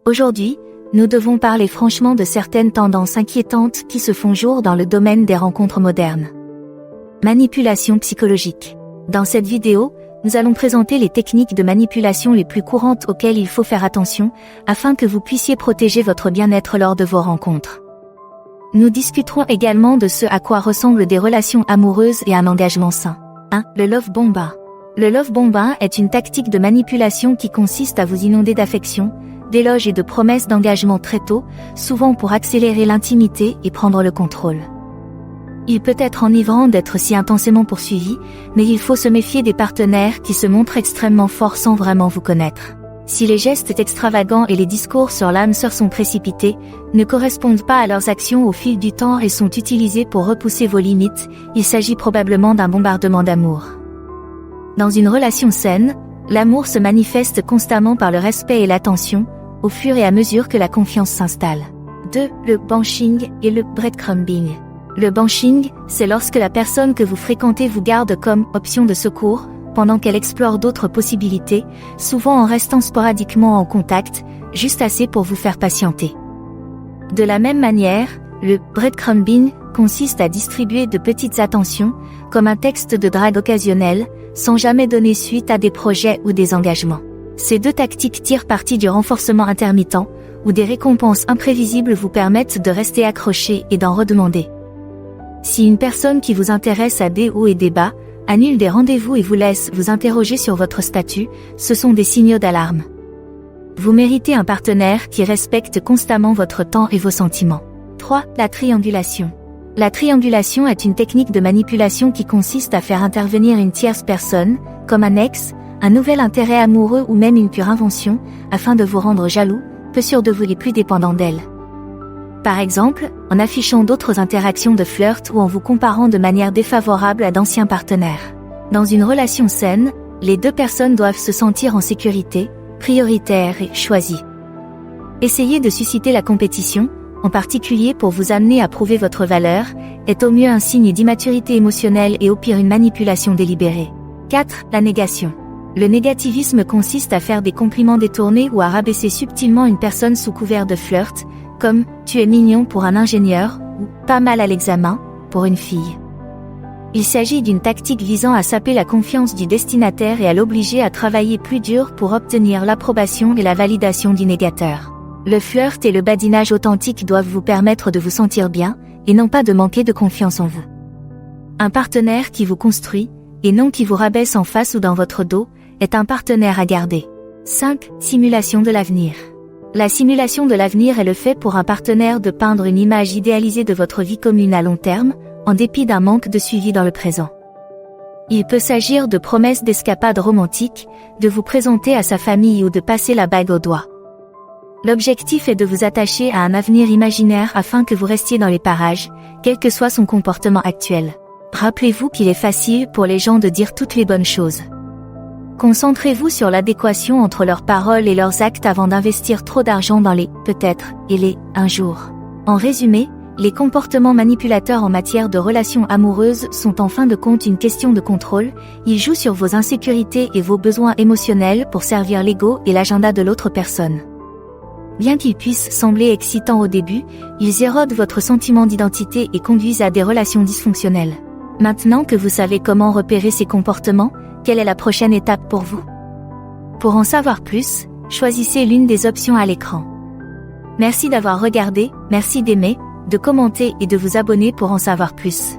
Aujourd'hui, nous devons parler franchement de certaines tendances inquiétantes qui se font jour dans le domaine des rencontres modernes. Manipulation psychologique. Dans cette vidéo, nous allons présenter les techniques de manipulation les plus courantes auxquelles il faut faire attention, afin que vous puissiez protéger votre bien-être lors de vos rencontres. Nous discuterons également de ce à quoi ressemblent des relations amoureuses et un engagement sain. 1. Le love bombing. Le love bombing est une tactique de manipulation qui consiste à vous inonder d'affection, d'éloges et de promesses d'engagement très tôt, souvent pour accélérer l'intimité et prendre le contrôle. Il peut être enivrant d'être si intensément poursuivi, mais il faut se méfier des partenaires qui se montrent extrêmement forts sans vraiment vous connaître. Si les gestes extravagants et les discours sur l'âme sœur sont précipités, ne correspondent pas à leurs actions au fil du temps et sont utilisés pour repousser vos limites, il s'agit probablement d'un bombardement d'amour. Dans une relation saine, l'amour se manifeste constamment par le respect et l'attention, au fur et à mesure que la confiance s'installe. 2. Le benching et le breadcrumbing. Le benching, c'est lorsque la personne que vous fréquentez vous garde comme option de secours, pendant qu'elle explore d'autres possibilités, souvent en restant sporadiquement en contact, juste assez pour vous faire patienter. De la même manière, le breadcrumbing consiste à distribuer de petites attentions, comme un texte de drague occasionnel, sans jamais donner suite à des projets ou des engagements. Ces deux tactiques tirent parti du renforcement intermittent, où des récompenses imprévisibles vous permettent de rester accroché et d'en redemander. Si une personne qui vous intéresse a des hauts et des bas, annule des rendez-vous et vous laisse vous interroger sur votre statut, ce sont des signaux d'alarme. Vous méritez un partenaire qui respecte constamment votre temps et vos sentiments. 3. La triangulation. La triangulation est une technique de manipulation qui consiste à faire intervenir une tierce personne, comme un ex, un nouvel intérêt amoureux ou même une pure invention, afin de vous rendre jaloux, peu sûr de vous et plus dépendant d'elle. Par exemple, en affichant d'autres interactions de flirt ou en vous comparant de manière défavorable à d'anciens partenaires. Dans une relation saine, les deux personnes doivent se sentir en sécurité, prioritaires et choisies. Essayer de susciter la compétition, en particulier pour vous amener à prouver votre valeur, est au mieux un signe d'immaturité émotionnelle et au pire une manipulation délibérée. 4. La négation. Le négativisme consiste à faire des compliments détournés ou à rabaisser subtilement une personne sous couvert de flirt, comme « tu es mignon » pour un ingénieur ou « pas mal à l'examen » pour une fille. Il s'agit d'une tactique visant à saper la confiance du destinataire et à l'obliger à travailler plus dur pour obtenir l'approbation et la validation du négateur. Le flirt et le badinage authentique doivent vous permettre de vous sentir bien, et non pas de manquer de confiance en vous. Un partenaire qui vous construit, et non qui vous rabaisse en face ou dans votre dos, est un partenaire à garder. 5. Simulation de l'avenir. La simulation de l'avenir est le fait pour un partenaire de peindre une image idéalisée de votre vie commune à long terme, en dépit d'un manque de suivi dans le présent. Il peut s'agir de promesses d'escapades romantiques, de vous présenter à sa famille ou de passer la bague au doigt. L'objectif est de vous attacher à un avenir imaginaire afin que vous restiez dans les parages, quel que soit son comportement actuel. Rappelez-vous qu'il est facile pour les gens de dire toutes les bonnes choses. Concentrez-vous sur l'adéquation entre leurs paroles et leurs actes avant d'investir trop d'argent dans les « peut-être » et les « un jour ». En résumé, les comportements manipulateurs en matière de relations amoureuses sont en fin de compte une question de contrôle, ils jouent sur vos insécurités et vos besoins émotionnels pour servir l'ego et l'agenda de l'autre personne. Bien qu'ils puissent sembler excitants au début, ils érodent votre sentiment d'identité et conduisent à des relations dysfonctionnelles. Maintenant que vous savez comment repérer ces comportements, quelle est la prochaine étape pour vous? Pour en savoir plus, choisissez l'une des options à l'écran. Merci d'avoir regardé, merci d'aimer, de commenter et de vous abonner pour en savoir plus.